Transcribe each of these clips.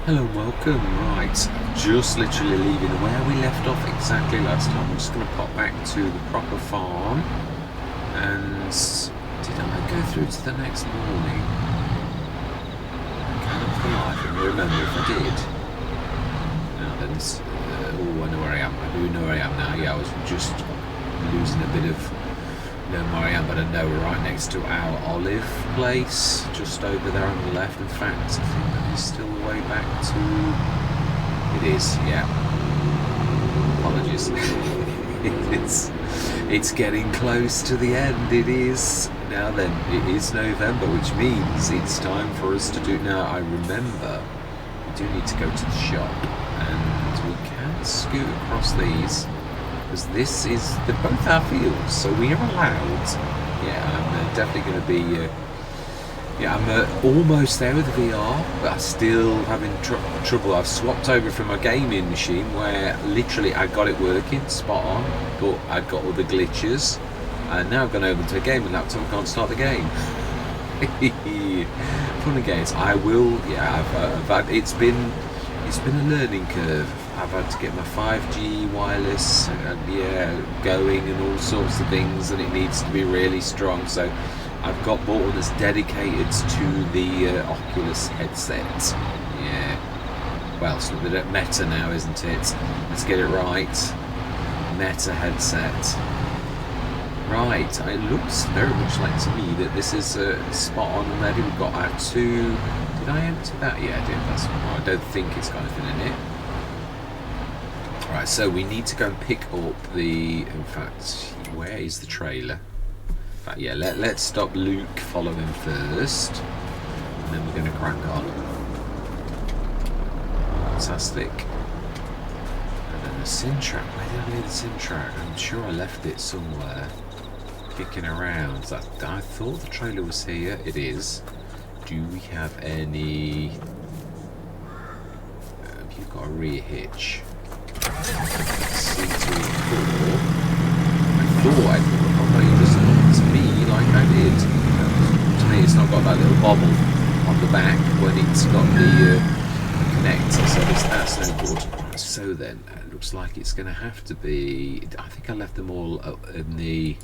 Hello and welcome. Right, just literally leaving where we left off exactly last time. I'm just going to pop back to the proper farm. And did I go through to the next morning? I cannot for the life of me remember if I did. Now then, I know where I am. I do know where I am now. Yeah, I was just losing a bit of know where I am, but I know we're right next to our olive place, just over there on the left. In fact, I think that is still the way back to... It is, yeah. Apologies. It's getting close to the end. It is. Now then, it is November, which means it's time for us to do... Now, I remember we do need to go to the shop, and we can scoot across these. Because this is, they're both our fields, so we are allowed. Yeah, I'm definitely going to be, yeah, I'm almost there with the VR, but I'm still having trouble. I've swapped over from my gaming machine where literally I got it working, spot on, but I got all the glitches, and now I've gone over to a gaming laptop and can't start the game. Fun and games. I will, yeah, it's been a learning curve. I've had to get my 5G wireless going and all sorts of things, and it needs to be really strong, so I've got bought one that's dedicated to the Oculus headset. Yeah, well, it's the Meta now, isn't it? Let's get it right. Meta headset. Right, it looks very much like to me that this is spot on already. We've got our two... Did I empty that? Yeah, I did. That's I don't think it's got anything in it. Right, so we need to go and pick up the... In fact, where is the trailer? In fact, yeah, let's stop Luke following first, and then we're going to crack on. Fantastic. And then the Sintrack. Where did I leave the Sintrack? I'm sure I left it somewhere, kicking around. I thought the trailer was here. It is. Do we have any... You've got a rear hitch. C3 I thought it probably doesn't to me like I did. To me, it's not got that little bobble on the back when it's got the connector, so that's no good. So then, it looks like it's going to have to be. I think I left them all in the.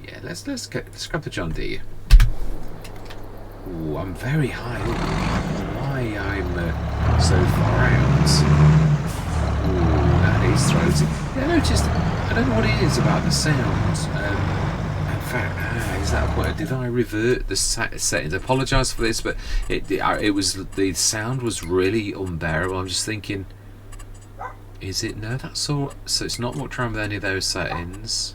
Yeah, let's grab the John Deere. Ooh, I'm very high up. Why I'm so far out. Ooh, that is throaty. Yeah, I noticed, I don't know what it is about the sound. In fact, is that a point? Did I revert the settings? I apologise for this, but it was, the sound was really unbearable. I'm just thinking, is it? No, that's all. So it's not much wrong with any of those settings.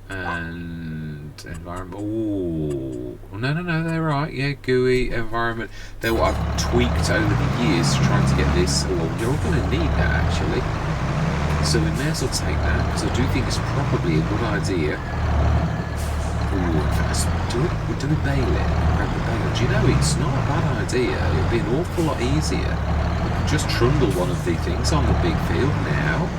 And environment. Ooh, no, they're right. Yeah, GUI, environment. They're what I've tweaked over the years trying to get this. Oh, you're going to need that actually. So we may as well take that, because I do think it's probably a good idea. Ooh, in fact, do the baler. Grab the baler. Do you know, it's not a bad idea. It'd be an awful lot easier. We could just trundle one of the things on the big field now.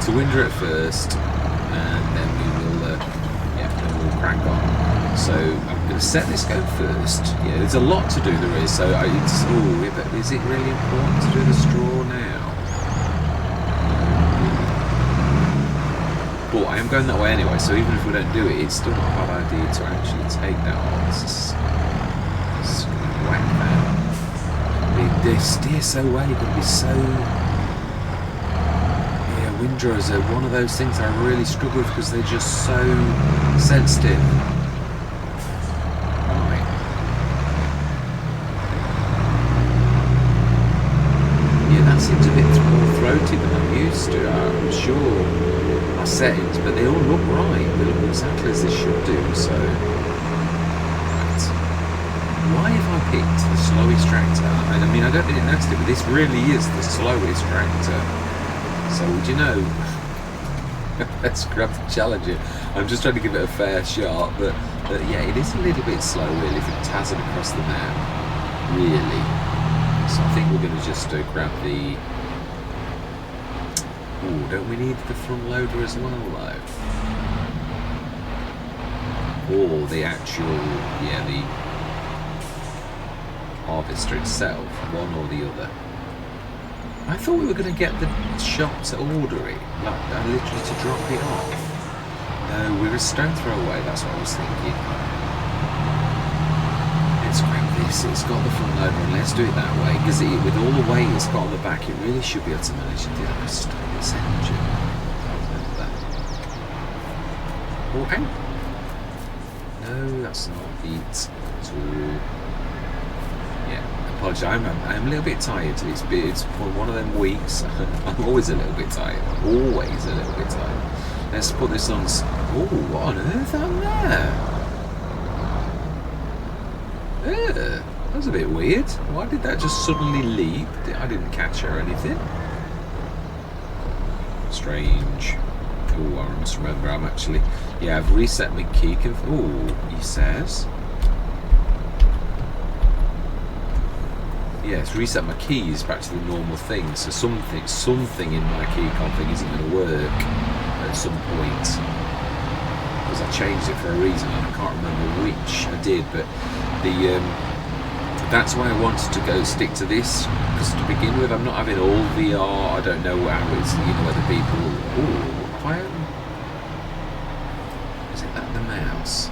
To winder it first, and then we will, then we'll crack on. So I'm going to set this go first. Yeah, there's a lot to do. There is. So but is it really important to do the straw now? But I am going that way anyway. So even if we don't do it, it's still not a bad idea to actually take that on. Let's whack that. They steer so well. You're going to be so. Windrows are one of those things I really struggle with because they're just so sensitive. Right. Yeah, that seems a bit more throaty than I'm used to. I'm sure my settings, but they all look right. They look exactly as they should do. So, right. Why have I picked the slowest tractor? I mean, I don't really notice it, but this really is the slowest tractor. So, would you know, let's grab the Challenger. I'm just trying to give it a fair shot, but yeah, it is a little bit slow, really, if it has it across the map, really. So I think we're going to just grab the Oh, don't we need the front loader as well though? Or the actual, yeah, the harvester itself, one or the other. I thought we were going to get the shop to order it, like literally to drop it off. No, we're a stone throw away, that's what I was thinking. Let's grab this, it's got the front loader, and let's do it that way, because with all the weight it's got on the back, it really should be able to manage to do that. Let's stop this engine. Oh, hang on. No, that's not it at all. Yeah, apologies. I'm a little bit tired. It's one of them weeks. I'm always a little bit tired. Always a little bit tired. Let's put this on. Oh, what on earth on there? That was a bit weird. Why did that just suddenly leap? I didn't catch her or anything. Strange. Oh, I must remember. I'm actually. Yeah, I've reset my key. Oh, he says. Yes, reset my keys back to the normal thing. So something in my key config isn't going to work at some point, because I changed it for a reason and I can't remember which I did. But that's why I wanted to stick to this, because to begin with, I'm not having all VR. I don't know how it's, whether people. Oh, have I opened? Is it that the mouse?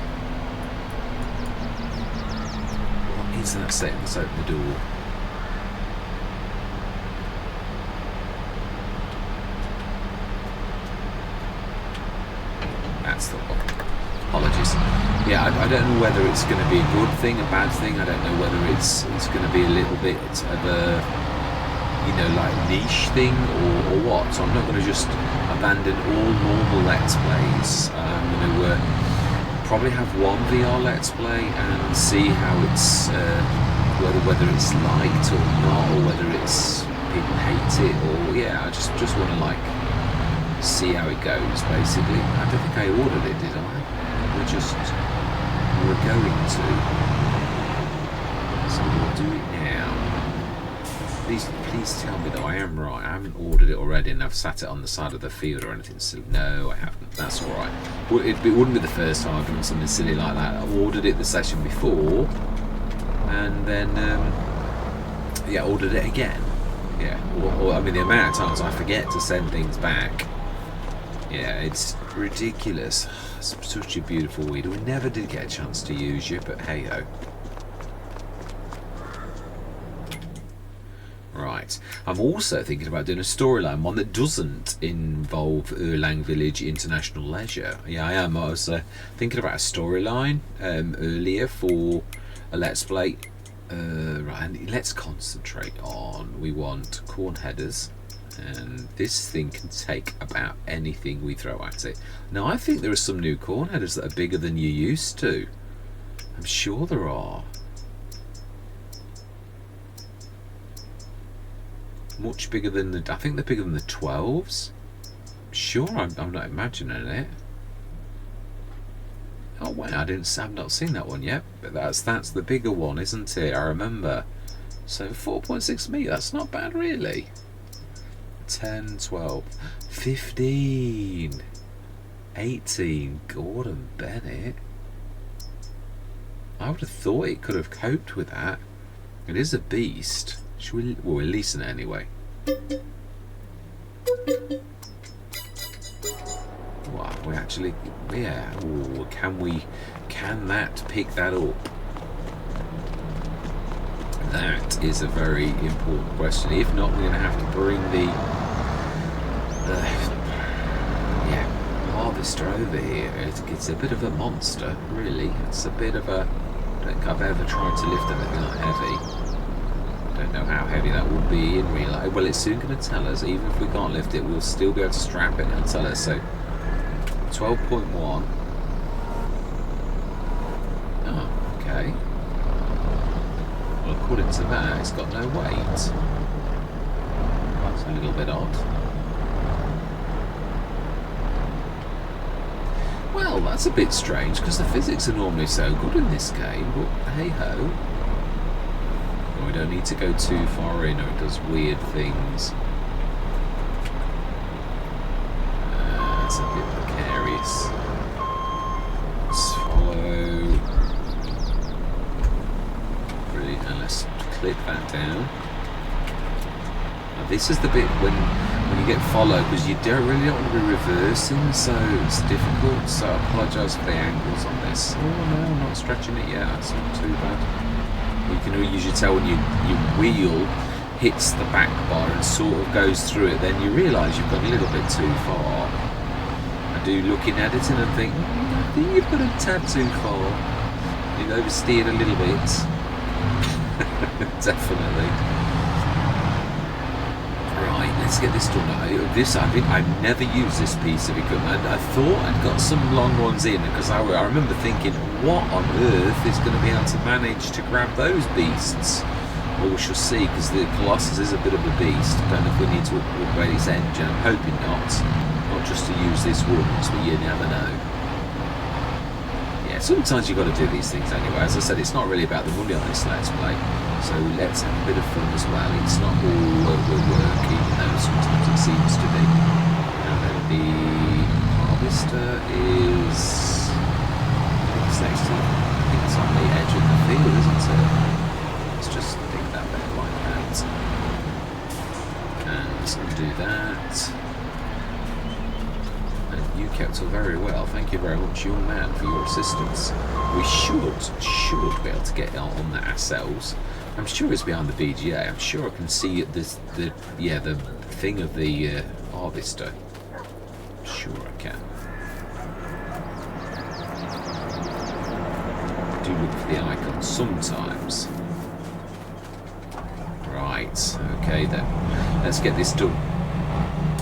What is that saying? Let's open the door. That's the one. Apologies. Yeah, I don't know whether it's going to be a good thing, a bad thing. I don't know whether it's going to be a little bit of a, like niche thing or what. So I'm not going to just abandon all normal Let's Plays. I'm going to probably have one VR Let's Play and see how it's, whether it's liked or not, or whether it's people hate it, or I just want to see how it goes, basically. I don't think I ordered it, did I? We're going to. So we'll do it now. Please tell me though I am right. I haven't ordered it already and I've sat it on the side of the field or anything silly. No, I haven't. That's alright. It wouldn't be the first time I've done something silly like that. I ordered it the session before and then ordered it again. Yeah. Or I mean, the amount of times I forget to send things back. Yeah, it's ridiculous. It's such a beautiful weed. We never did get a chance to use you, but hey ho. Right. I'm also thinking about doing a storyline, one that doesn't involve Erlang Village International Leisure. Yeah, I am. I was thinking about a storyline earlier for a Let's Play. Right, and let's concentrate on. We want corn headers. And this thing can take about anything we throw at it. Now, I think there are some new corn headers that are bigger than you used to. I'm sure there are. Much bigger than the... I think they're bigger than the 12s. I'm sure I'm not imagining it. Oh, wow, I've not seen that one yet. But that's the bigger one, isn't it? I remember. So 4.6 meters, that's not bad, really. 10, 12, 15, 18, Gordon Bennett. I would have thought it could have coped with that. It is a beast. Should we, well, we're leasing it anyway. Wow, we actually, yeah, ooh, can that pick that up? That is a very important question. If not, we're going to have to bring the harvester over here. It's a bit of a monster, really. It's a bit of a... I don't think I've ever tried to lift anything that heavy. Don't know how heavy that will be in real life. Well, it's soon going to tell us. Even if we can't lift it, we'll still be able to strap it and tell us. So, 12.1. Oh, okay. Well, according to that, it's got no weight. That's a little bit odd. Well, that's a bit strange, because the physics are normally so good in this game, but hey-ho. We don't need to go too far in, or it does weird things. down. Now this is the bit when you get followed, because you don't really want to be reversing, so it's difficult. So I apologise for the angles on this. Oh no, I'm not stretching it yet. That's not too bad. You can usually tell when your wheel hits the back bar and sort of goes through it, then you realise you've gone a little bit too far. I do looking at it and I think, I think you've got a tad too far. You've oversteered a little bit. Definitely. Right, let's get this done. I've never used this piece of equipment. I thought I'd got some long ones in, because I remember thinking, what on earth is going to be able to manage to grab those beasts? Well, we shall see, because the Colossus is a bit of a beast. I don't know if we need to upgrade its engine. I'm hoping not. Not just to use this once, but you never know. Yeah, sometimes you've got to do these things anyway. As I said, it's not really about the money on this Let's Play. So let's have a bit of fun as well. It's not all work, even though sometimes it seems to be. And then the harvester is... What's next to it? I think it's on the edge of the field, isn't it? Let's just think that bit like that. And do that. And you kept up very well. Thank you very much, young man, for your assistance. We should be able to get on that ourselves. I'm sure it's behind the BGA. I'm sure I can see the thing of the harvester. I'm sure I can. I do look for the icon sometimes. Right. Okay then. Let's get this done.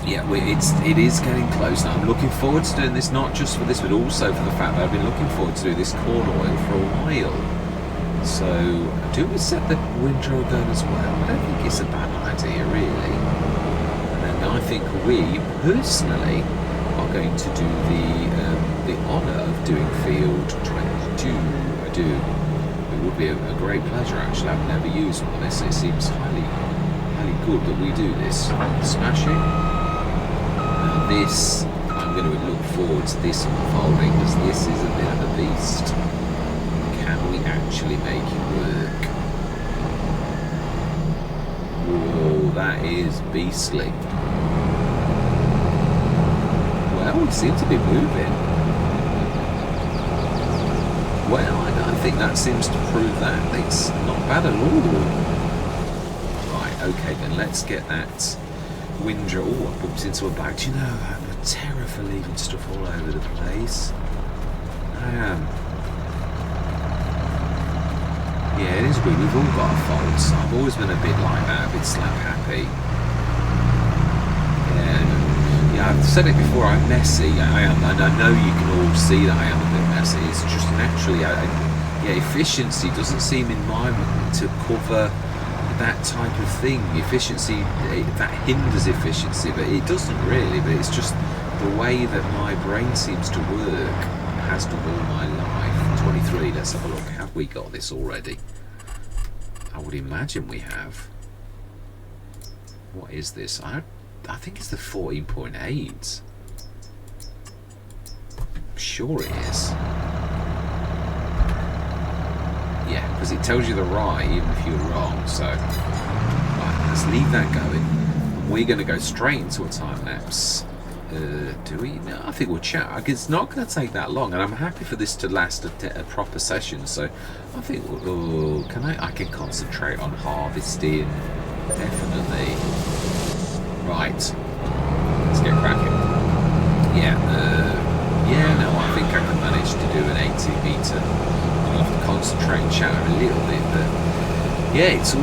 Yeah, it is getting close now. I'm looking forward to doing this, not just for this, but also for the fact that I've been looking forward to do this corn oil for a while. So, do we set the windrow going as well? I don't think it's a bad idea, really. And I think we, personally, are going to do the honour of doing field 22. I do. It would be a great pleasure, actually. I've never used one of this. It seems highly good that we do this. Smashing. Now this, I'm going to look forward to this unfolding, because this is a bit of a beast. Can we actually make it work? Whoa, that is beastly. Well, we seem to be moving. Well, I think that seems to prove that it's not bad at all. Right, okay then, let's get that windrow. Oh, I bumped into a bag. Do you know, I'm a terror for leaving stuff all over the place. I am. Yeah, it is weird. We've all got our faults. I've always been a bit like that, a bit slap happy. Yeah, I've said it before, I'm messy. I am, and I know you can all see that I am a bit messy. It's just naturally, yeah, efficiency doesn't seem in my mind to cover that type of thing. Efficiency, that hinders efficiency, but it doesn't really. But it's just the way that my brain seems to work, has done all my life. 23, let's have a look. Have we got this already? I would imagine we have. What is this? I think it's the 14.8. I'm sure it is. Yeah, because it tells you the right even if you're wrong. So, right, let's leave that going. We're going to go straight into a time lapse. Do we? No, I think we'll chat. It's not going to take that long, and I'm happy for this to last a proper session. So, I think I can concentrate on harvesting. Definitely. Right. Let's get cracking. Yeah. No, I think I can manage to do an 80 metre. I'll have to concentrate and chat a little bit, but yeah, it's all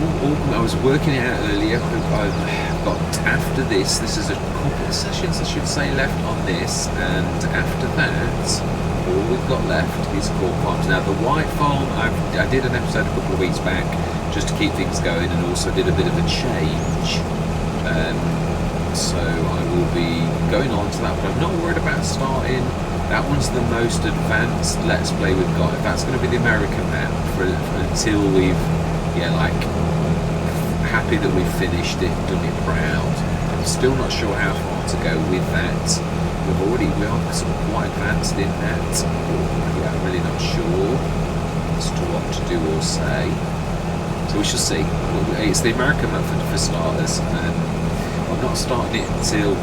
I was working it out earlier. I've got after this is a couple of sessions, I should say, left on this, and after that, all we've got left is corn farms. Now, the white farm, I did an episode a couple of weeks back just to keep things going, and also did a bit of a change. So I will be going on to that, but I'm not worried about starting. That one's the most advanced Let's Play we've got. That's going to be the American map until we've, happy that we've finished it, done it proud. I'm still not sure how far to go with that. We are sort of quite advanced in that. Yeah, I'm really not sure as to what to do or say. So we shall see. It's the American map for starters. I'm not starting it until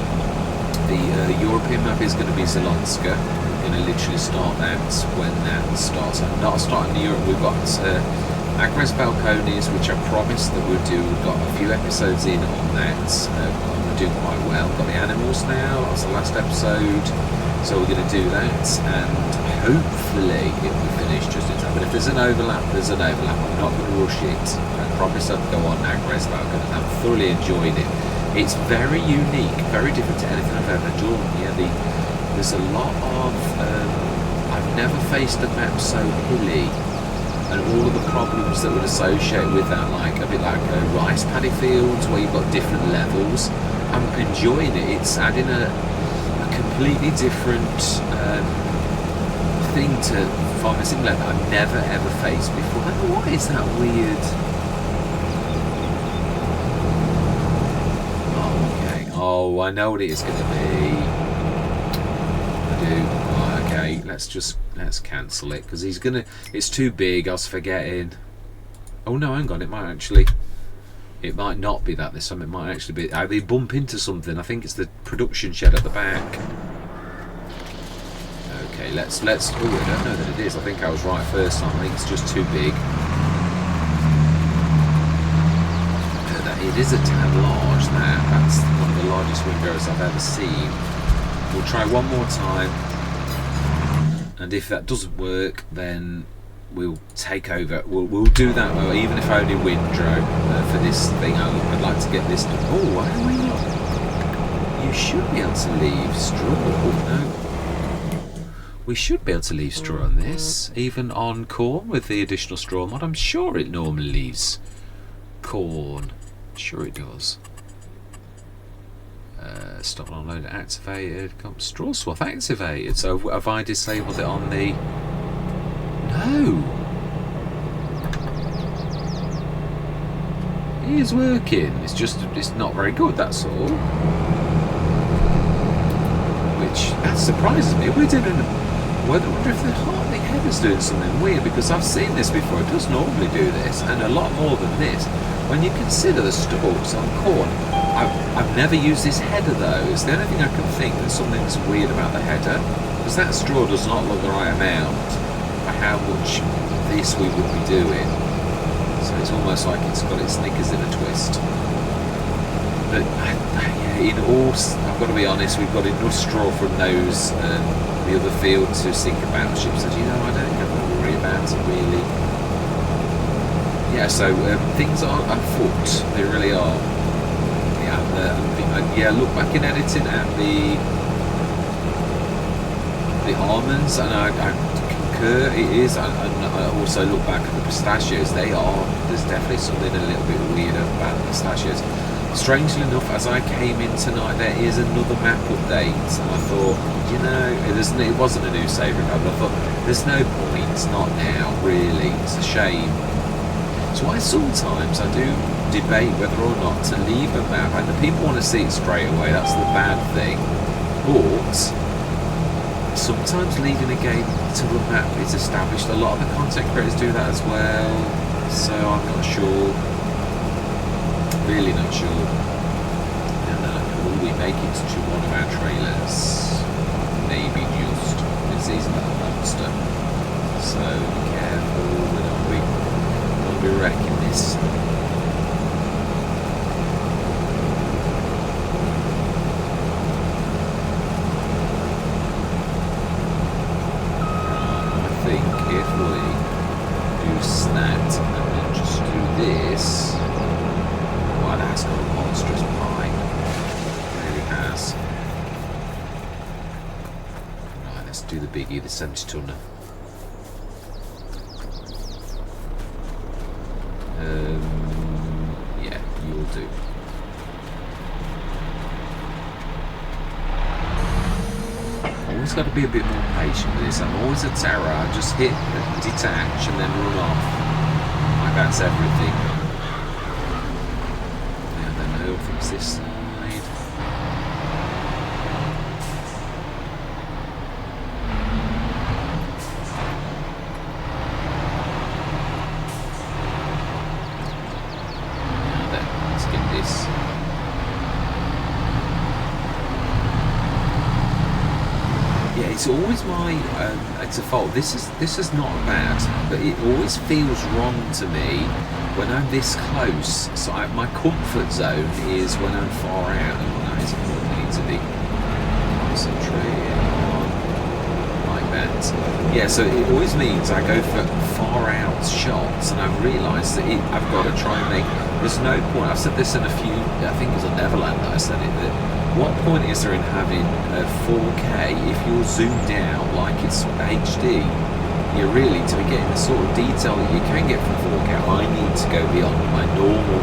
the European map is going to be Zelonska. I'm going to literally start that when that starts. I'm not starting the Europe. We've got Agres Balcones, which I promised that we'll do. We've got a few episodes in on that. We're doing quite well. We've got the animals now. That was the last episode. So we're going to do that, and hopefully it will finish just in time. But if there's an overlap, there's an overlap. I'm not going to rush it. I promise I'd go on Agres Balcones. I'm thoroughly enjoying it. It's very unique, very different to anything I've ever done. Yeah, there's a lot of. I've never faced a map so hilly, and all of the problems that would associate with that, like a bit like rice paddy fields where you've got different levels. I'm enjoying it. It's adding a completely different thing to Farming Simulator that I've never ever faced before. What is that weird? Oh, I know what it is going to be. I do. Oh, okay, let's cancel it because he's gonna. It's too big. I was forgetting. Oh no, hang on. It might not be that this time. It might actually be. They bump into something. I think it's the production shed at the back. Okay, let's. Oh, I don't know that it is. I think I was right first time. I think it's just too big. It is a tad large. That's one of the largest windows I've ever seen. We'll try one more time, and if that doesn't work, then we'll take over. We'll do that. Well, even if I only windrow for this thing, I'd like to get this done. Oh, why are we not? You should be able to leave straw. No, we should be able to leave straw on this, even on corn with the additional straw mod. I'm sure it normally leaves corn. Sure it does. Stop and unload activated. Straw swath activated. So have I disabled it on the... No! It is working. It's not very good, that's all. Which, that surprises me. We're doing... I wonder if the Hartley header's doing something weird, because I've seen this before. It does normally do this, and a lot more than this. When you consider the stalks on corn, I've never used this header though. It's the only thing I can think that something's weird about the header, because that straw does not look the right amount for how much this we would be doing. So it's almost like it's got its knickers in a twist. But in all, I've got to be honest, we've got enough straw from those the other field to sink a battleship. So I don't have to worry about it really. Yeah, so things are afoot. They really are. Yeah, look back in editing at the almonds, and I concur. It is. And I also look back at the pistachios. There's definitely something a little bit weird about the pistachios. Strangely enough, as I came in tonight, there is another map update, and I thought, it wasn't a new save recovery. I thought, there's no point, not now, really. It's a shame. So sometimes I do debate whether or not to leave a map, and the people want to see it straight away. That's the bad thing. But sometimes leaving a game till the map is established. A lot of the content creators do that as well. So I'm not sure. Really not sure. And will we make it to one of our trailers? Maybe just. This is a monster. So be careful. We're not wrecking this. I think if we do that and then just do this. Wow, that's got a monstrous pie. It really has. Right, let's do the biggie, the 70 tonner. Yeah, you'll do. Always got to be a bit more patient with this. I'm always a terror. I just hit detach and then run off. Like that's everything. And then over from this side. it's always my it's a fault. This is not bad, but it always feels wrong to me when I'm this close. So my comfort zone is when I'm far out, and that is important. I need to be concentrating on like that. Yeah, so it always means I go for far out shots, and I've realised that I've got to try and make. There's no point. I've said this in a few. I think it was on Neverland that I said it. That what point is there in having a 4K if you're zoomed out like it's HD? You're really, to be getting the sort of detail that you can get from 4K, I need to go beyond my normal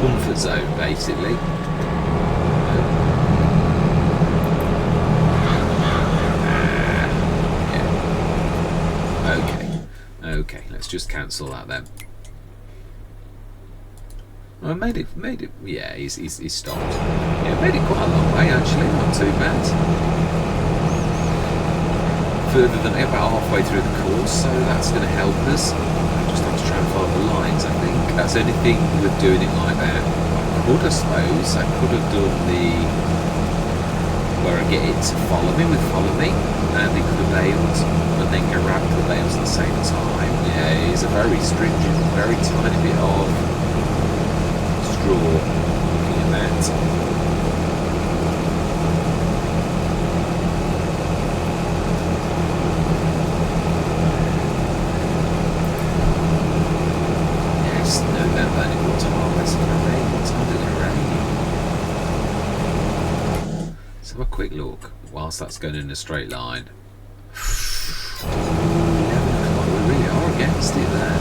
comfort zone, basically. Yeah. Okay, let's just cancel that then. Well, made it. Yeah, he's stopped. Yeah, made it quite a long way actually. Not too bad. Further than about halfway through the course, so that's going to help us. I just have to try and follow the lines. I think that's the only thing with doing it like that. I suppose I could have done the where I get it to follow me with follow me, and it could have bailed, and then go around the bails at the same time. Yeah, it's a very stringent, very tiny bit of straw. Looking at that. Yes, November. And it was harvest in the rain. What time did it rain? Let's have a quick look. Whilst that's going in a straight line. 11 o'clock. We really are against it there.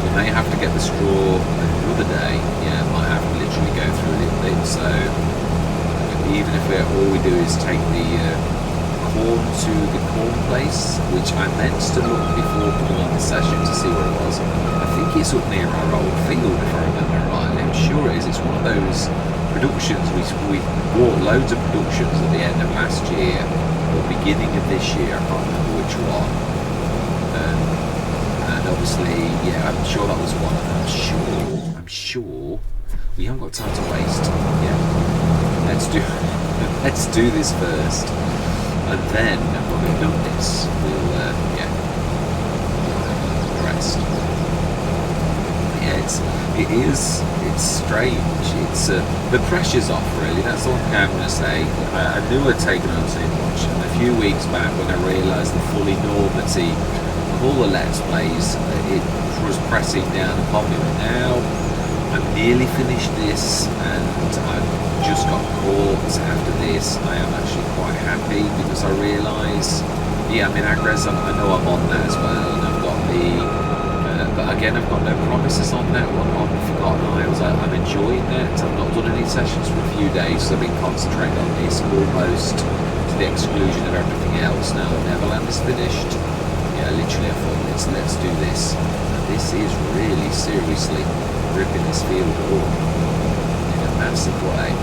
We may have to get the straw another day. Yeah, might have to literally go through a little bit. So even if all we do is take the corn to the corn place, which I meant to look before putting on the session to see where it was. I think it's up near our old field, if I remember rightly. I'm sure it is. It's one of those productions. We bought loads of productions at the end of last year or beginning of this year. I can't remember which one. And obviously, yeah, I'm sure that was one. I'm sure we haven't got time to waste. Yeah, let's do this first, and then when we've done this, we'll yeah, the rest. Yeah, it's strange. It's the pressure's off really. That's all I'm going to say. I knew I'd taken on too much, and a few weeks back when I realised the full enormity of all the Let's Plays, it was pressing down upon me. But now I'm nearly finished this, and I've just got caught after this. I am actually quite happy because I realise, yeah, I mean, Agres, I know I'm on that as well, and I've got the. But again, I've got no promises on that one. On Forgotten Isles, I'm enjoying that. I've not done any sessions for a few days, so I've been concentrating on this almost to the exclusion of everything else. Now that Neverland is finished, yeah, literally I thought, let's do this. And this is really seriously ripping this field up in a massive way.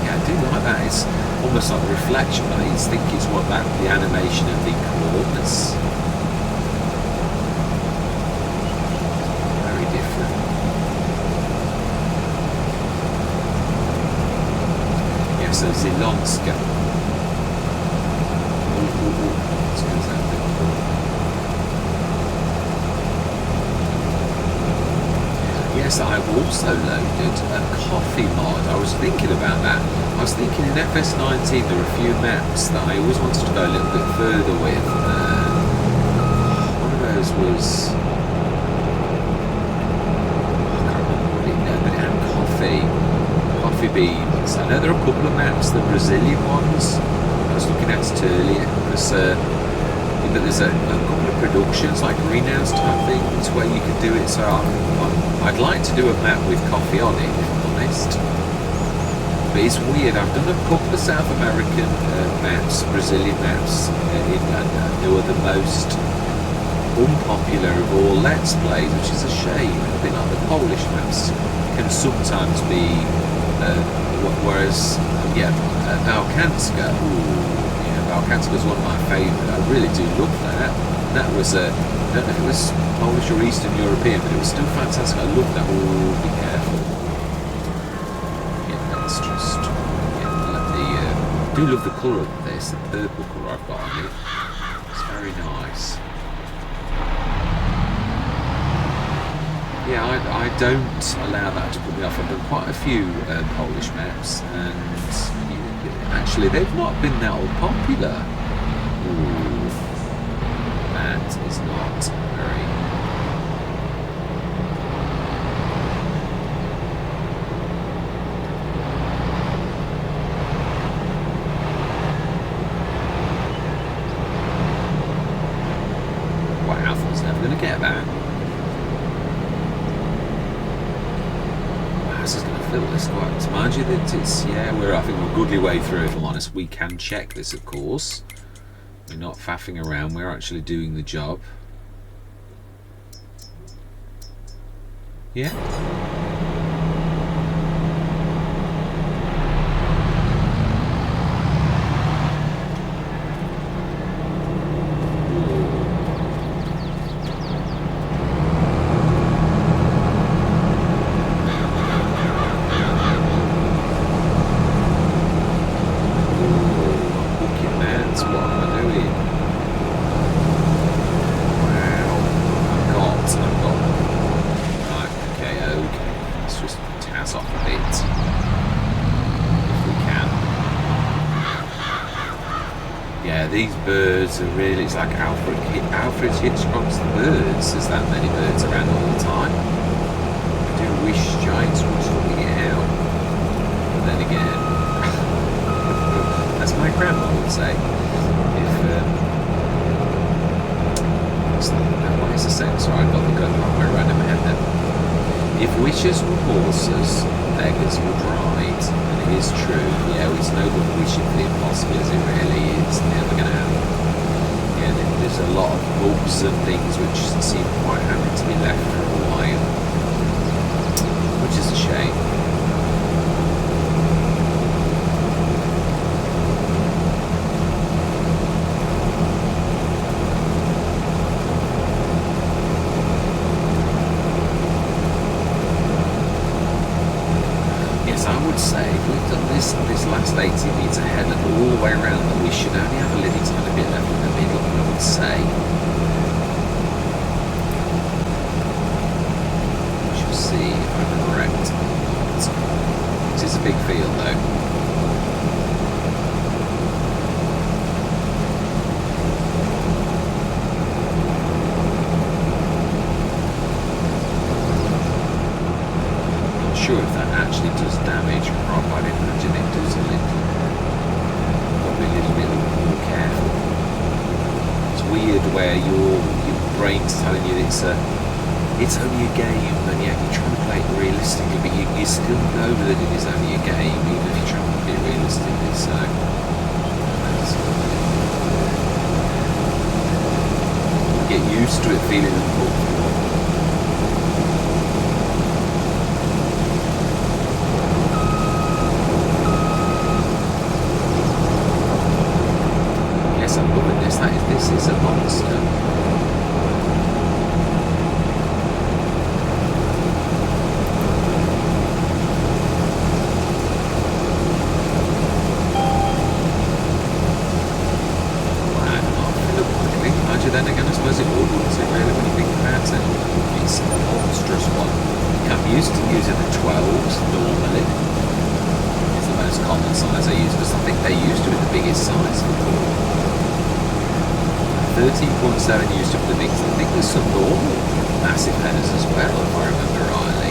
Yeah, I do like that. It's almost like a reflection. I think it's what the animation of the coordinates. Very different. Yeah, so Zilonska. Let's go to that bit. Yes, I've also loaded a coffee mod. I was thinking about that. I was thinking in FS19 there were a few maps that I always wanted to go a little bit further with. One of those was, I can't remember what but it had coffee beans. I know there are a couple of maps, the Brazilian ones I was looking at earlier. There's a couple of productions like greenhouse type things where you could do it. So I'd like to do a map with coffee on it, if I'm honest. But it's weird, I've done a couple of South American maps, Brazilian maps, they were the most unpopular of all Let's Plays, which is a shame. A bit like the Polish maps can sometimes be, whereas, yeah, Balkanska, Balkanska is one of my favourite. I really do love that. That was I don't know if it was Polish or Eastern European, but it was still fantastic. I love that. Oh, be careful. I do love the colour of this, the purple colour I've got on it. It's very nice. Yeah, I don't allow that to put me off. I've done quite a few Polish maps, and actually they've not been that unpopular. Ooh, that is not very... Wow, I thought I was never going to get that. This is going to fill this quite. Mind you that it's, yeah, I think we're a goodly way through, if I'm honest. We can check this, of course. We're not faffing around, we're actually doing the job. Yeah. These birds are really, it's like Alfred Hitchcock's The Birds. There's that many birds around all the time. I do wish giants would sort it out. But then again, as my grandma would say, if, what is the saying? Sorry, I've got the gun wrong way around in my head then. If wishes were horses, beggars would ride. And it is true, it's no good wishing for the impossible as it really is never going to happen. Yeah, there's a lot of books and things which seem quite happy to be left for a while, which is a shame. I would say if we've done this last 80 metres ahead and all the way around, that we should only have a little tiny bit left in the middle, I would say. We shall see if I'm correct. It is a big field though. If that actually does damage crop, I'd imagine it does a little. Probably a little bit more careful. It's weird where your brain's telling you it's only a game, and yet you're trying to play it realistically, but you still know that it is only a game, even if you're trying to play it realistically. So get used to it feeling uncomfortable. This is a monster. Then again, I suppose it would, wouldn't it, really, when you think about it? It's a monstrous one. I'm used to using the 12s normally. It's the most common size I use, because I think they used to be the biggest size before. 13.7 used to be the biggest. I think there's some normal massive headers as well, if I remember rightly.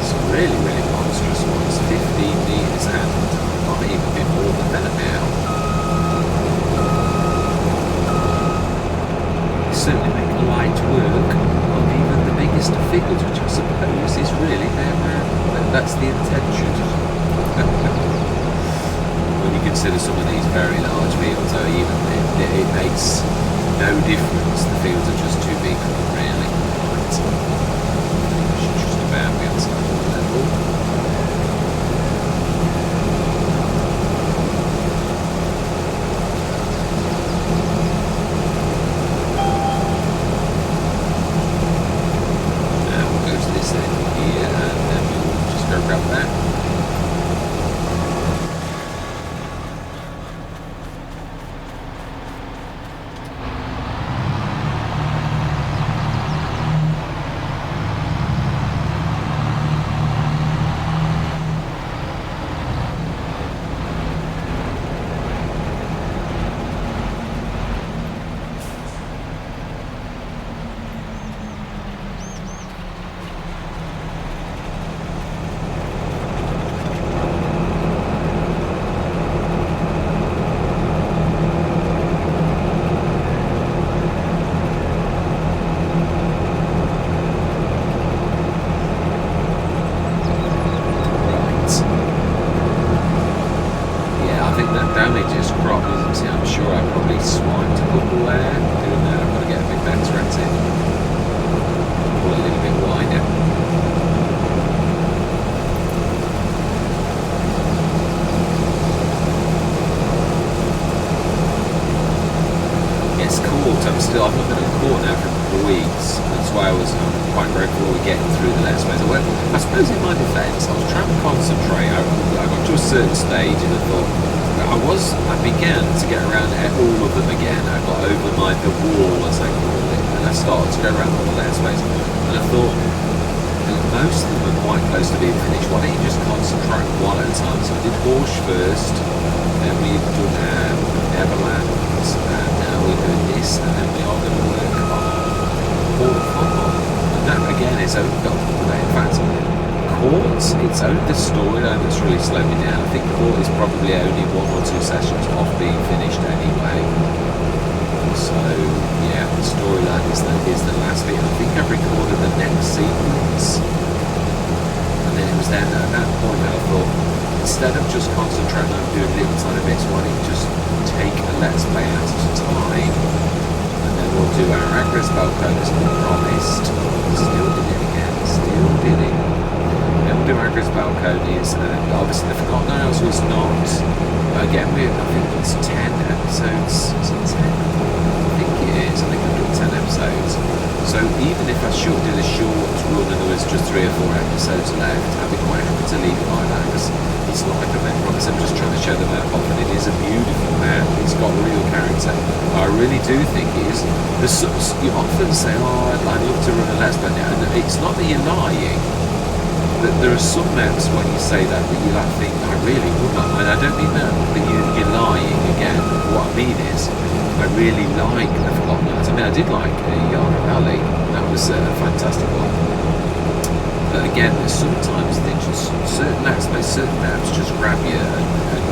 Some really, really monstrous ones. 15 metres and might even be more than that now. Certainly make light work of even the biggest of figures, which I suppose is really that's the intention. When you consider some of these very large fields, though, even it makes no difference. The fields are just too big for them, really. Right. Should just about be on some level. I probably swiped a couple there. Doing that, I've got to get a bit better at it. Pull a little bit wider. Yes, caught. I've not been caught now for a couple of weeks. That's why I'm quite grateful we're getting through the Let's Plays. I suppose in my defence, I was trying to concentrate. I got to a certain stage and I thought, I began to get around all of them again. I got over the wall, as they call it, and I started to go around all the Let's Plays. And I thought, most of them are quite close to being finished. Why don't you just concentrate one at a time? So I did Horse first, then we've done Neverland, and now we're doing this, and then we are going to work on Port Football. And that again is only got, in fact, Court, it's only the storyline that's really slowed me down. I think Court is probably only 1 or 2 sessions off being finished anyway. So yeah, the storyline is the last bit. I think I've recorded the next sequence, and then it was then at that point that I thought, instead of just concentrating on doing little tiny bits, why don't you just take a Let's Play at a time, and then we'll do our Agris Balcone as we promised. Still did it again, still did it. Then we'll do Agris Balconies, and obviously the Forgotten Isles was not, again, I think it's 10 episodes, is it 10? I think it is, I think we've done 10 episodes. So even if I should do the short run and there was just 3 or 4 episodes left, I'd be quite happy to leave it like that, because it's not like a map promise. I'm just trying to show the map off, and it is a beautiful map. It's got real character. I really do think it is. You often say, oh, I'd love to run a Let's Play now, and it's not that you're lying. There are some maps when you say that you like think, I really would not, and I don't mean that you're lying again. What I mean is, I really like the Forgotten Isles. I mean, I did like Yarra Valley. That was a fantastic one. But again, there's sometimes things, certain Let's Plays, certain maps just grab you, and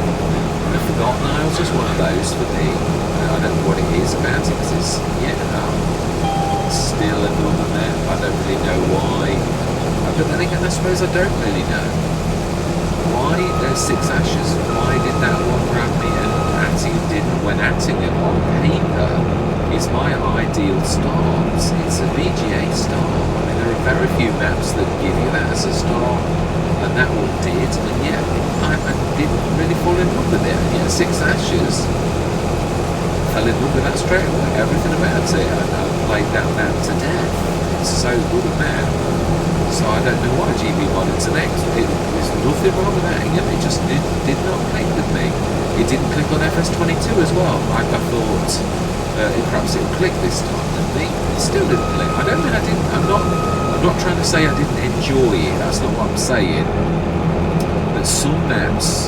the Forgotten Isles is one of those for me. I don't know what it is about it, because it's, still another map. I don't really know why. But then again, I suppose I don't really know. Why Six Ashes? Why did that one grab me and Attingham didn't? When Attingham on paper is my ideal start. It's a VGA start. I mean, there are very few maps that give you that as a start, and that one did. And yet, I didn't really fall in love with it. And yet, Six Ashes, fell in love with that straight away. Everything about it, I played that map to death. It's so good a map. So I don't know why GB wanted to next. There's nothing wrong with that. It just did not click with me. It didn't click on FS22 as well. I thought perhaps it would click this time, didn't it? It still didn't click. I don't mean I didn't. I'm not trying to say I didn't enjoy it. That's not what I'm saying. But some maps,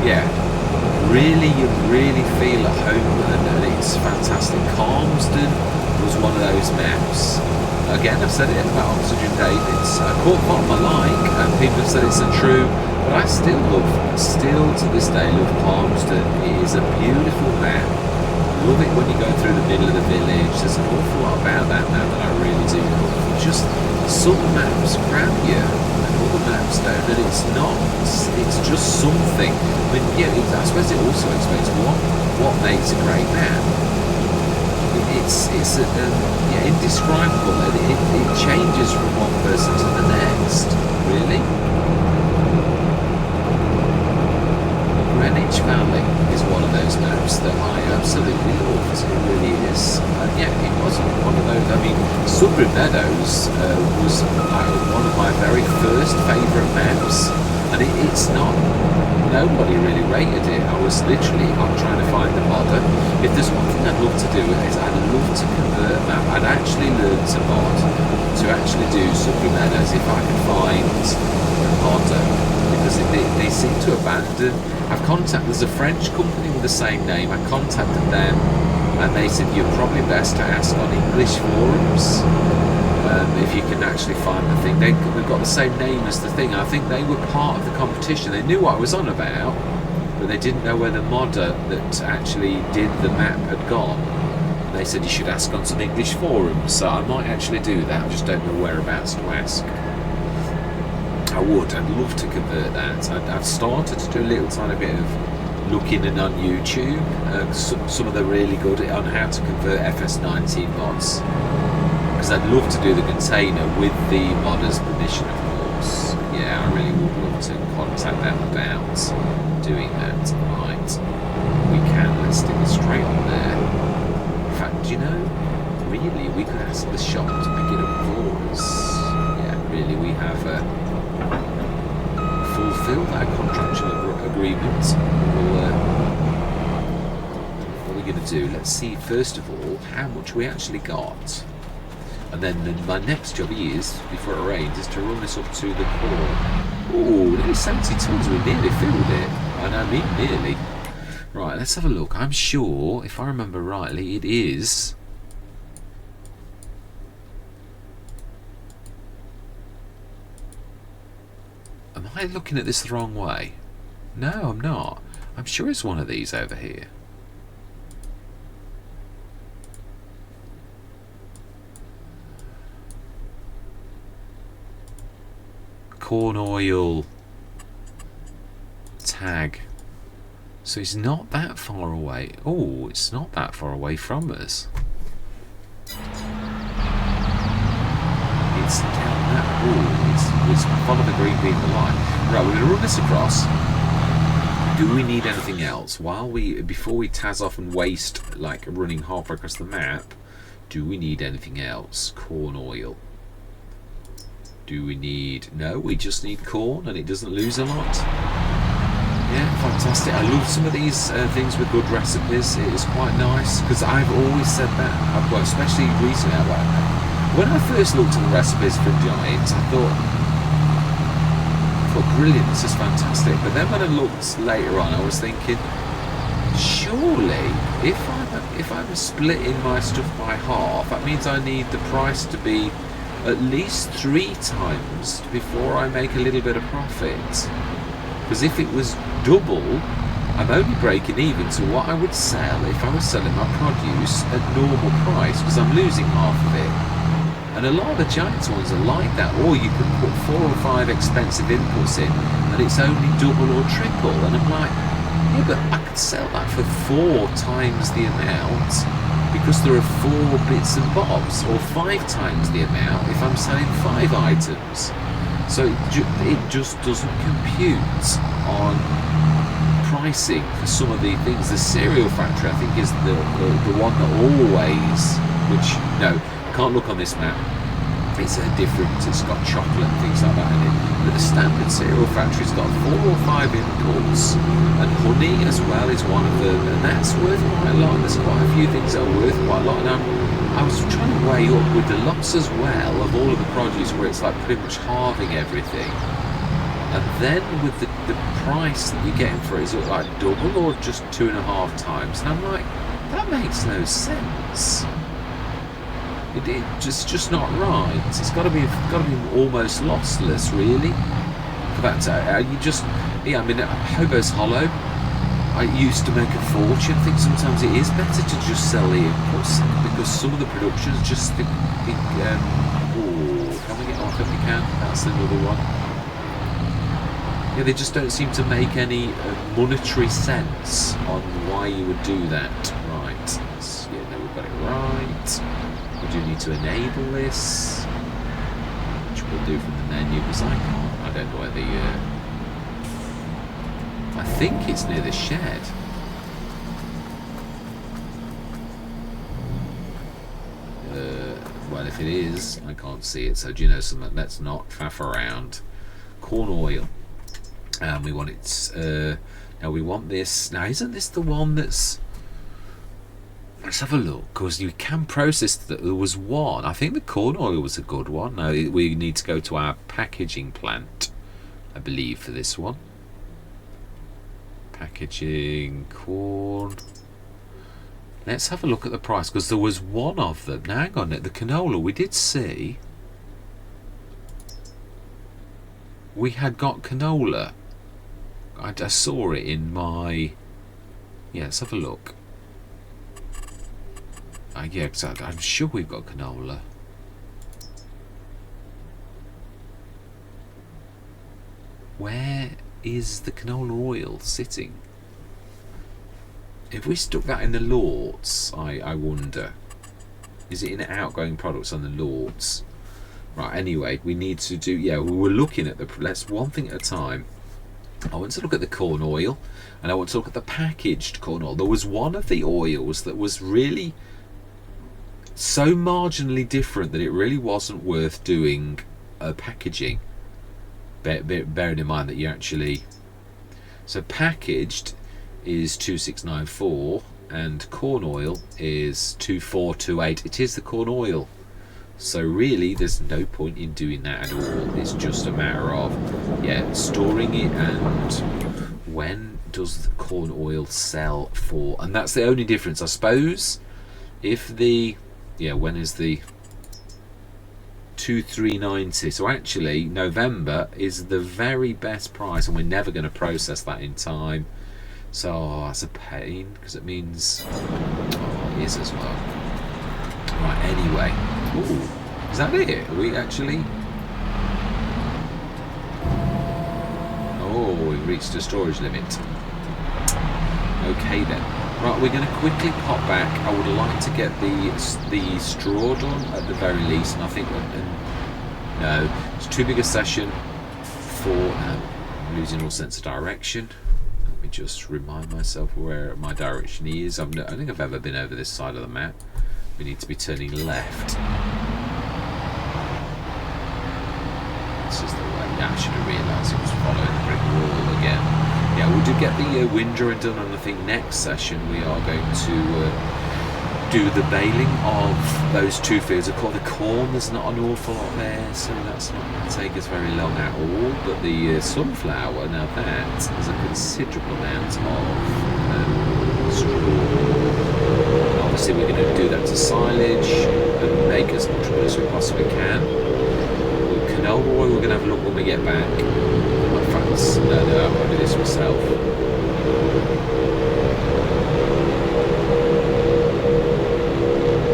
you really feel at home, and it's fantastic. Calmsden was one of those maps. Again, I've said it about Oxygen Davids. Court Bottom I like, and people have said it's untrue, but I still to this day love Palmerston. It is a beautiful map. Love it when you go through the middle of the village. There's an awful lot about that map that I really do love. Just some maps grab you, and other maps don't, and it's just something. I mean, I suppose it also explains what makes a great map. It's indescribable, and it changes from one person to the next, really. Greenwich Valley is one of those maps that I absolutely loved. It really is. It wasn't one of those. I mean, Sudbury Meadows was one of my very first favourite maps, and it's not. Nobody really rated it. I was literally trying to find the modder. If there's one thing I'd love to do is I'd love to convert a map. I'd actually learn to mod to actually do Sudbury Meadows if I could find a modder, because they seem to abandon. There's a French company with the same name. I contacted them and they said you're probably best to ask on English forums. If you can actually find the thing. They've got the same name as the thing. I think they were part of the competition. They knew what I was on about, but they didn't know where the modder that actually did the map had gone. And they said you should ask on some English forums, so I might actually do that. I just don't know whereabouts to ask. I'd love to convert that. I've started to do a little tiny bit of looking in on YouTube, some of the really good on how to convert FS19 mods. Because I'd love to do the container with the modder's permission, of course. Yeah, I really would love to contact them about doing that. Right, we can. Let's stick it straight on there. In fact, do you know, really, we could ask the shop to pick it up for us. Yeah, really, we have fulfilled our contractual agreement. What are we going to do? Let's see, first of all, how much we actually got. And then my next job is, before it rains, is to run this up to the core. Ooh, nearly 70 tons, we nearly filled it. And I mean nearly. Right, let's have a look. I'm sure, if I remember rightly, it is... Am I looking at this the wrong way? No, I'm not. I'm sure it's one of these over here. Corn oil tag. So it's not that far away. Oh, it's not that far away from us. It's down that. Oh, it's follow the green beam line. Right, we're going to run this across. Do we need anything else before we taz off and waste like running halfway across the map? Do we need anything else? Corn oil. Do we need... No, we just need corn and it doesn't lose a lot. Yeah, fantastic. I love some of these things with good recipes. It is quite nice because I've always said that. Well, especially recently. When I first looked at the recipes for Giants, I thought brilliant, this is fantastic. But then when I looked later on, I was thinking, surely if I'm splitting my stuff by half, that means I need the price to be at least 3 times before I make a little bit of profit. Because if it was double, I'm only breaking even to what I would sell if I was selling my produce at normal price, because I'm losing half of it. And a lot of the Giants ones are like that, or you can put 4 or 5 expensive inputs in and it's only double or triple, and I'm like, yeah, but I could sell that for 4 times the amount because there are 4 bits and bobs, or 5 times the amount if I'm selling 5 items. So it just doesn't compute on pricing for some of the things. The cereal factory, I think, is the one that always, which, no, can't look on this map. It's different. It's got chocolate and things like that in it. But the standard cereal factory's got 4 or 5 inputs, and honey as well is one of them, and that's worth quite a lot. There's quite a few things that are worth quite a lot. And I was trying to weigh up with the lots as well of all of the produce, where it's like pretty much halving everything, and then with the price that you're getting for it, is it like double or just 2.5 times? And I'm like, that makes no sense. It's just not right. It's got to be almost lossless, really. For that I mean, Hobo's Hollow, I used to make a fortune. I think sometimes it is better to just sell the inputs, because some of the productions just think oh, can we get off if we can? That's another one. Yeah, they just don't seem to make any monetary sense on why you would do that. Right. Yeah, no, we've got it right. We do need to enable this, which we'll do from the menu, because I don't know where I think it's near the shed. Well, if it is, I can't see it, so do you know something? Let's not faff around. Corn oil. And we want it, now we want this, now isn't this the one that's, let's have a look, because you can process that. There was one, I think the corn oil was a good one. Now we need to go to our packaging plant, I believe, for this one. Packaging, corn. Let's have a look at the price, because there was one of them. Now hang on, the canola we did see. We had got canola. I saw it in my... Yeah, let's have a look. Yeah, exactly. I'm sure we've got canola. Where is the canola oil sitting? If we stuck that in the Lords, I wonder. Is it in outgoing products on the Lords? Right, anyway, we need to do... Yeah, we were looking at the... Let's one thing at a time. I want to look at the corn oil, and I want to look at the packaged corn oil. There was one of the oils that was really so marginally different that it really wasn't worth doing packaging. Bearing in mind that you actually... So packaged is 2694 and corn oil is 2428. It is the corn oil. So really there's no point in doing that at all. It's just a matter of storing it, and when does the corn oil sell for? And that's the only difference, I suppose. If the when is the 2390? So actually November is the very best price, and we're never going to process that in time. So that's a pain, because it means it is as well. Right, anyway. Ooh, is that it? Are we actually... Oh, we've reached a storage limit. Okay then. Right, we're going to quickly pop back. I would like to get the straw done at the very least, and I think no, it's too big a session for... I'm losing all sense of direction. Let me just remind myself where my direction is. I don't think I've ever been over this side of the map. We need to be turning left. This is the way. Yeah, I should have realised it was following the brick wall again. Yeah, we did get the windrow done, and I think next session we are going to do the baling of those two fields. Of course, the corn, there's not an awful lot there, so that's not going to take us very long at all. But the sunflower, now that is a considerable amount of straw. Obviously we're going to do that to silage and make as much wood as we possibly can. With canola oil, we're going to have a look when we get back. In fact, no, I'm going to do this myself.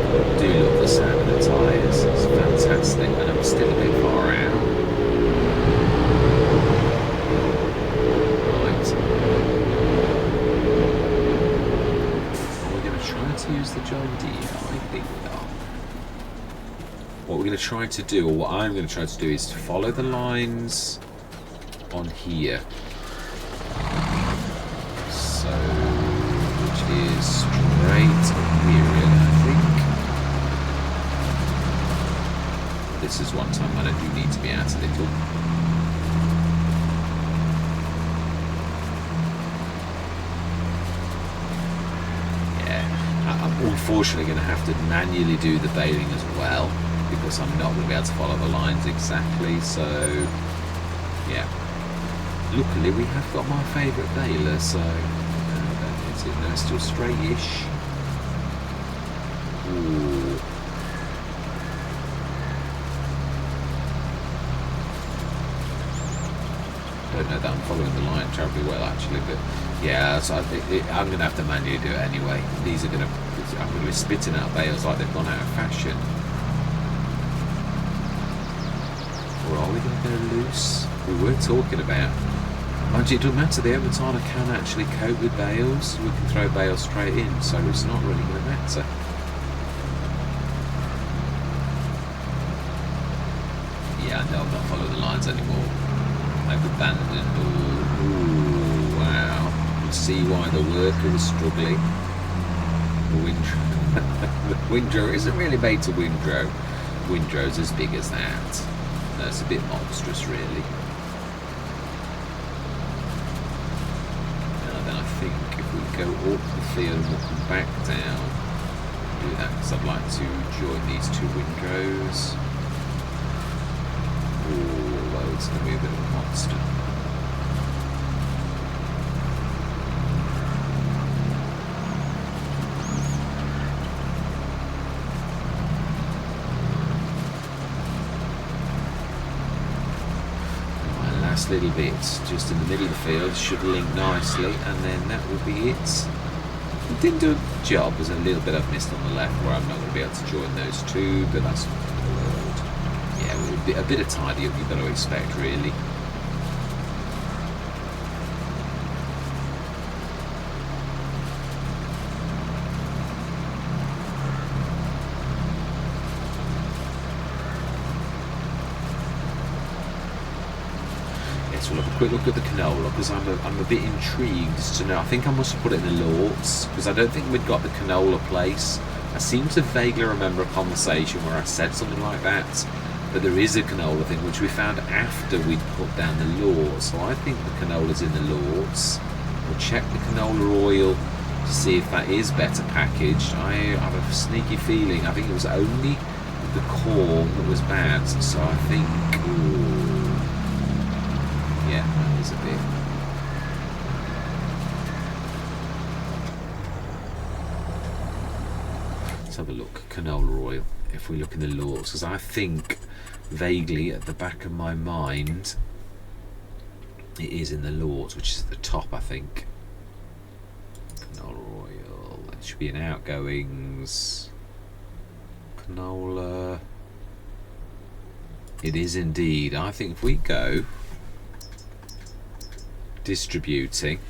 I do love the sound of the tyres, it's fantastic, and I'm still a bit far out. To use the John Deere, I think we are. What we're going to try to do, or what I'm going to try to do, is to follow the lines on here. So, which is straight here, I think. This is one time when I do need to be out a little. Unfortunately going to have to manually do the baling as well, because I'm not going to be able to follow the lines exactly. So yeah, luckily we have got my favourite baler, so it's still straight-ish. Ooh. Don't know that I'm following the line terribly well actually, but yeah, so I'm going to have to manually do it anyway. These are going to... I'm going to be spitting out bales like they've gone out of fashion. Or are we going to go loose? We were talking about... Mind you, it doesn't matter. The Overtana can actually cope with bales. We can throw bales straight in, so it's not really going to matter. Yeah, no, I'm not following the lines anymore. I've abandoned all... Ooh, wow. You can see why the worker was struggling. The windrow isn't really made to windrow. Windrow's as big as that. No, it's a bit monstrous, really. And then I think if we go up the field and we'll come back down, do that because I'd like to join these two windrows. Although it's going to be a bit of a monster. Little bit just in the middle of the field should link nicely, and then that will be it. It didn't do a job. There's a little bit I've missed on the left where I'm not going to be able to join those two, but that's not the world. Yeah, a bit of tidy up you've got to expect, really. we'll have a quick look at the canola, because I'm a bit intrigued as to know. I think I must have put it in the Lords, because I don't think we'd got the canola place. I seem to vaguely remember a conversation where I said something like that, but there is a canola thing, which we found after we'd put down the Lords. So I think the canola's in the Lords. We'll check the canola oil to see if that is better packaged. I have a sneaky feeling, I think it was only the corn that was bad, so I think, ooh, yeah, that is a bit. Let's have a look, canola oil, if we look in the Lords, because I think vaguely at the back of my mind it is in the Lords, which is at the top, I think. Canola oil, it should be in outgoings. Canola, it is indeed. I think if we go distributing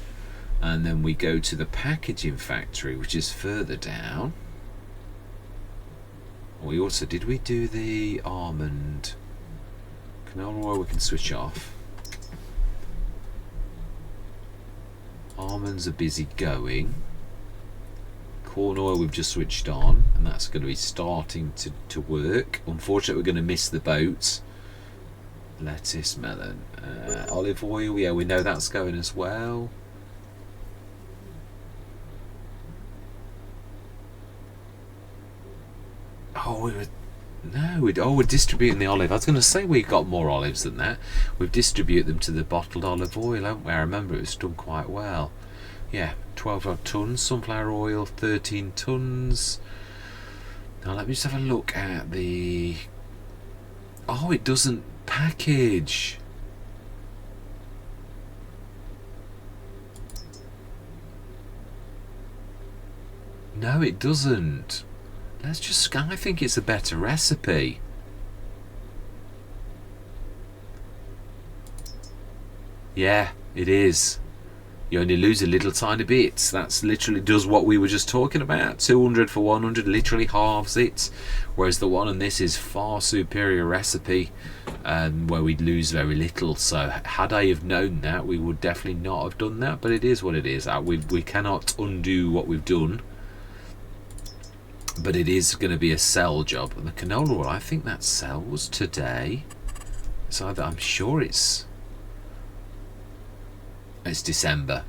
and then we go to the packaging factory, which is further down, we also, did we do the almond canola oil? We can switch off. Almonds are busy going. Corn oil we've just switched on, and that's going to be starting to work. Unfortunately, we're going to miss the boat. Lettuce, melon, olive oil, yeah, we know that's going as well. Oh, we're distributing the olive. I was going to say we got more olives than that. We've distributed them to the bottled olive oil, haven't we? I remember it was done quite well. Yeah, 12 odd tons. Sunflower oil, 13 tons. Now let me just have a look at the... Oh, it doesn't package. No, it doesn't. Let's just... I think it's a better recipe. Yeah, it is. You only lose a little tiny bit. That's literally does what we were just talking about. 200 for 100 literally halves it. Whereas the one on this is far superior recipe, where we'd lose very little. So had I have known that, we would definitely not have done that. But it is what it is. We cannot undo what we've done. But it is going to be a sell job. And the canola oil, I think that sells today. It's either, I'm sure it's December,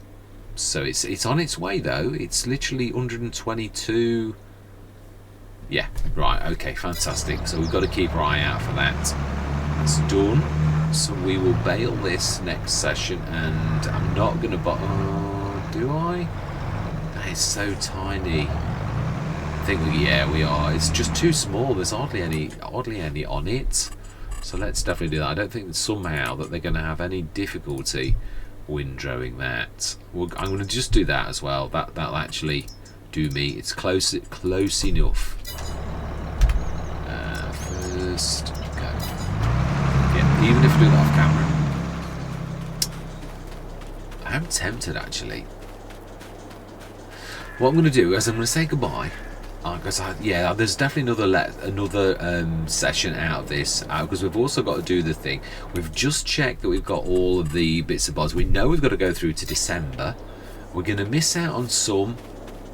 so it's on its way though. It's literally 122. Yeah, right, okay, fantastic. So we've got to keep our eye out for that. That's done. So we will bail this next session, and I'm not gonna do I? That is so tiny. I think we are. It's just too small. There's hardly any on it. So let's definitely do that. I don't think that somehow that they're going to have any difficulty windrowing that. I'm going to just do that as well. That'll actually do me. It's close enough. First go. Yeah, even if we do that off camera. I am tempted actually. What I'm going to do is I'm going to say goodbye. Because there's definitely another session out of this, because we've also got to do the thing. We've just checked that we've got all of the bits and bobs. We know we've got to go through to December. We're going to miss out on some,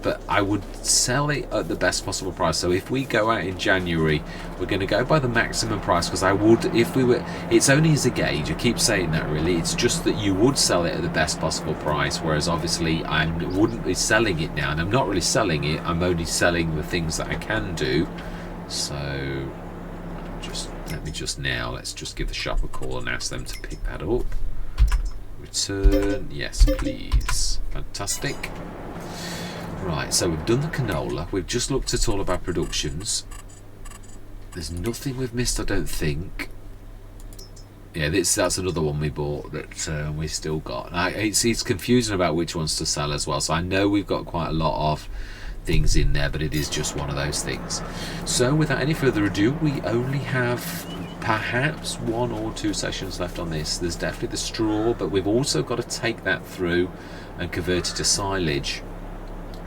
but I would sell it at the best possible price. So if we go out in January, we're going to go by the maximum price, because I would, if we were, it's only as a gauge, I keep saying that really, it's just that you would sell it at the best possible price, whereas obviously I wouldn't be selling it now, and I'm not really selling it, I'm only selling the things that I can do. So let's just give the shop a call and ask them to pick that up. Return, yes please, fantastic. Right, so we've done the canola. We've just looked at all of our productions. There's nothing we've missed, I don't think. Yeah, that's another one we bought that we still got. It's confusing about which ones to sell as well. So I know we've got quite a lot of things in there, but it is just one of those things. So without any further ado, we only have perhaps 1 or 2 sessions left on this. There's definitely the straw, but we've also got to take that through and convert it to silage,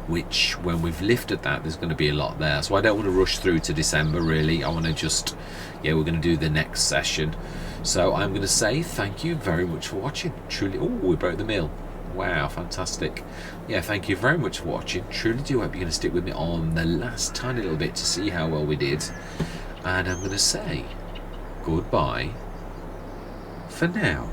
which when we've lifted that, there's going to be a lot there. So I don't want to rush through to December really. I want to just, we're going to do the next session. So I'm going to say thank you very much for watching. Truly, oh, we broke the mill. Wow, fantastic. Yeah, thank you very much for watching. Truly do hope you're going to stick with me on the last tiny little bit to see how well we did. And I'm going to say goodbye for now.